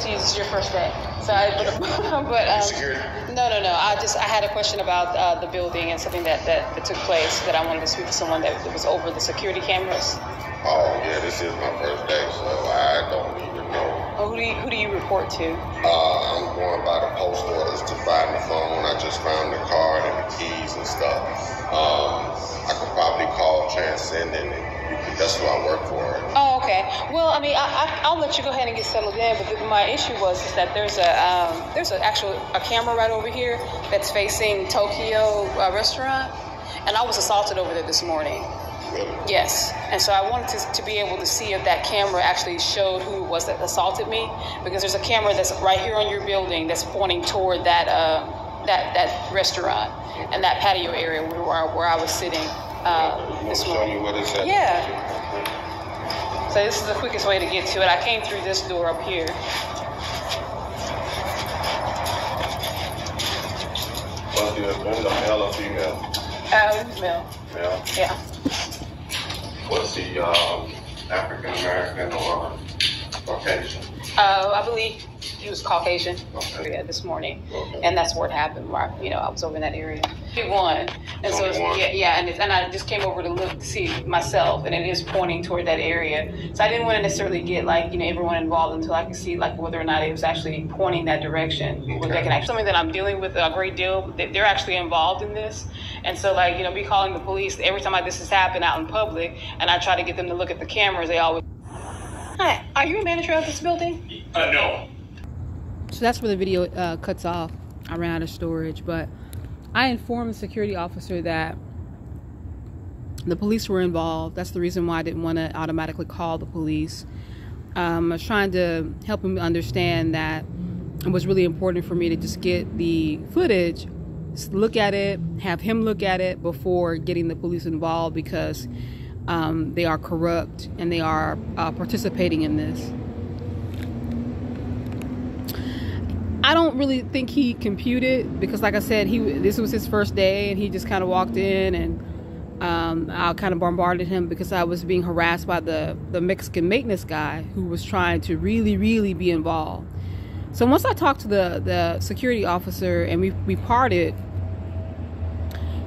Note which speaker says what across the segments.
Speaker 1: This is your first day. So no. I had a question about the building and something that took place that I wanted to speak to someone that was over the security cameras.
Speaker 2: Oh yeah, this is my first day, so I don't even know.
Speaker 1: Oh, who do you report to?
Speaker 2: I'm going by the post orders to find the phone. I just found the card and the keys and stuff. I could probably call Transcendent, and that's who I work for.
Speaker 1: Oh, okay. Well, I mean, I'll let you go ahead and get settled in. But my issue was that there's a camera right over here that's facing Tokyo restaurant, and I was assaulted over there this morning.
Speaker 2: Really?
Speaker 1: Yes. And so I wanted to be able to see if that camera actually showed who it was that assaulted me, because there's a camera that's right here on your building that's pointing toward that restaurant and that patio area where I was sitting this morning.
Speaker 2: Show me what it's at?
Speaker 1: Yeah. So this is the quickest way to get to it. I came through this door up here.
Speaker 2: Was the male or female?
Speaker 1: It was male.
Speaker 2: Male?
Speaker 1: Yeah.
Speaker 2: Was he African American or Caucasian?
Speaker 1: I believe he was Caucasian.
Speaker 2: Okay.
Speaker 1: Yeah, this morning.
Speaker 2: Okay.
Speaker 1: And that's where it happened. Where I was over in that area. He won. And so and I just came over to look to see myself, and it is pointing toward that area. So I didn't want to necessarily get everyone involved until I could see whether or not it was actually pointing that direction.
Speaker 2: Okay.
Speaker 1: Where they can actually, something that I'm dealing with a great deal. They're actually involved in this, and so me calling the police every time this has happened out in public, and I try to get them to look at the cameras. They always. Hi, are you a manager of this building?
Speaker 2: No.
Speaker 3: So that's where the video cuts off. I ran out of storage, but I informed the security officer that the police were involved. That's the reason why I didn't want to automatically call the police. I was trying to help him understand that it was really important for me to just get the footage, look at it, have him look at it before getting the police involved, because they are corrupt and they are participating in this. I don't really think he computed, because like I said, this was his first day, and he just kind of walked in, and I kind of bombarded him because I was being harassed by the Mexican maintenance guy who was trying to really, really be involved. So once I talked to the security officer and we parted,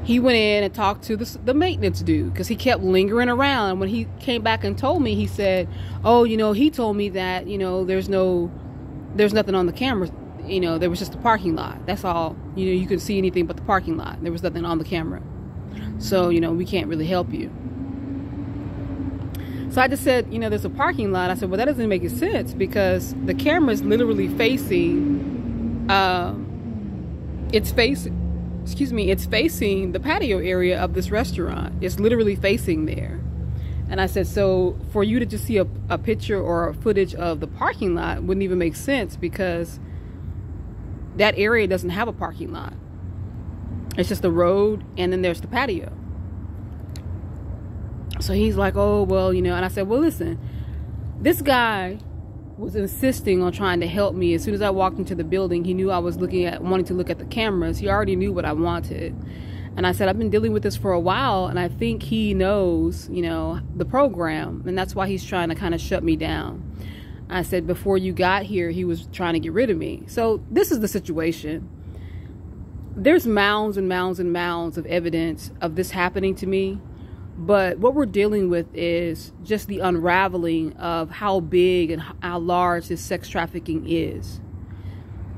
Speaker 3: he went in and talked to the maintenance dude, because he kept lingering around. And when he came back and told me, he said, oh, he told me that, there's nothing on the camera. There was just a parking lot. That's all. You couldn't see anything but the parking lot. There was nothing on the camera. So, we can't really help you. So I just said, there's a parking lot. I said, well, that doesn't make sense, because the camera is literally facing, it's facing the patio area of this restaurant. It's literally facing there. And I said, so for you to just see a picture or a footage of the parking lot wouldn't even make sense, because that area doesn't have a parking lot. It's just the road, and then there's the patio. So he's like, oh, well, and I said, well, listen, this guy was insisting on trying to help me. As soon as I walked into the building, he knew I was wanting to look at the cameras. He already knew what I wanted. And I said, I've been dealing with this for a while, and I think he knows, the program, and that's why he's trying to kind of shut me down. I said, before you got here, he was trying to get rid of me. So this is the situation. There's mounds and mounds and mounds of evidence of this happening to me. But what we're dealing with is just the unraveling of how big and how large this sex trafficking is,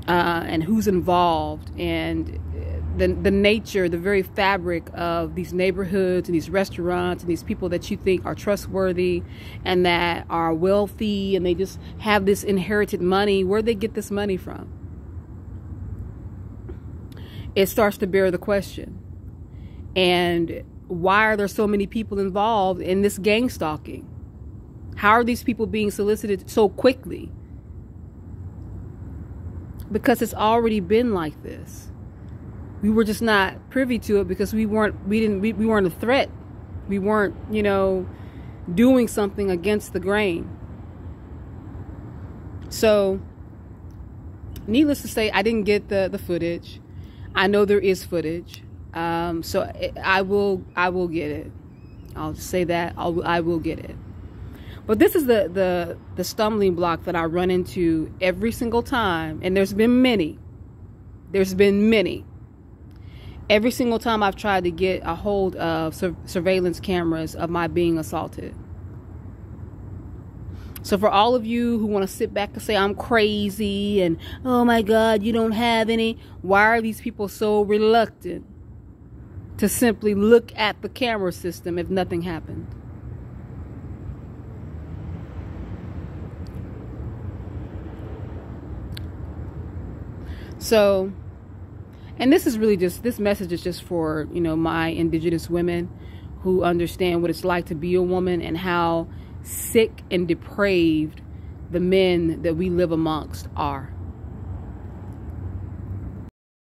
Speaker 3: and who's involved, and the nature, the very fabric of these neighborhoods and these restaurants and these people that you think are trustworthy and that are wealthy, and they just have this inherited money. Where they get this money from? It starts to bear the question. And why are there so many people involved in this gang stalking? How are these people being solicited so quickly? Because it's already been like this. We were just not privy to it because we weren't a threat. We weren't, doing something against the grain. So, needless to say, I didn't get the footage. I know there is footage. I will get it. I'll just say that I will get it. But this is the stumbling block that I run into every single time. And there's been many. There's been many. Every single time I've tried to get a hold of surveillance cameras of my being assaulted. So for all of you who want to sit back and say I'm crazy and, oh my God, you don't have any, why are these people so reluctant to simply look at the camera system if nothing happened? So, and this is really just, this message is just for, you know, my indigenous women who understand what it's like to be a woman and how sick and depraved the men that we live amongst are.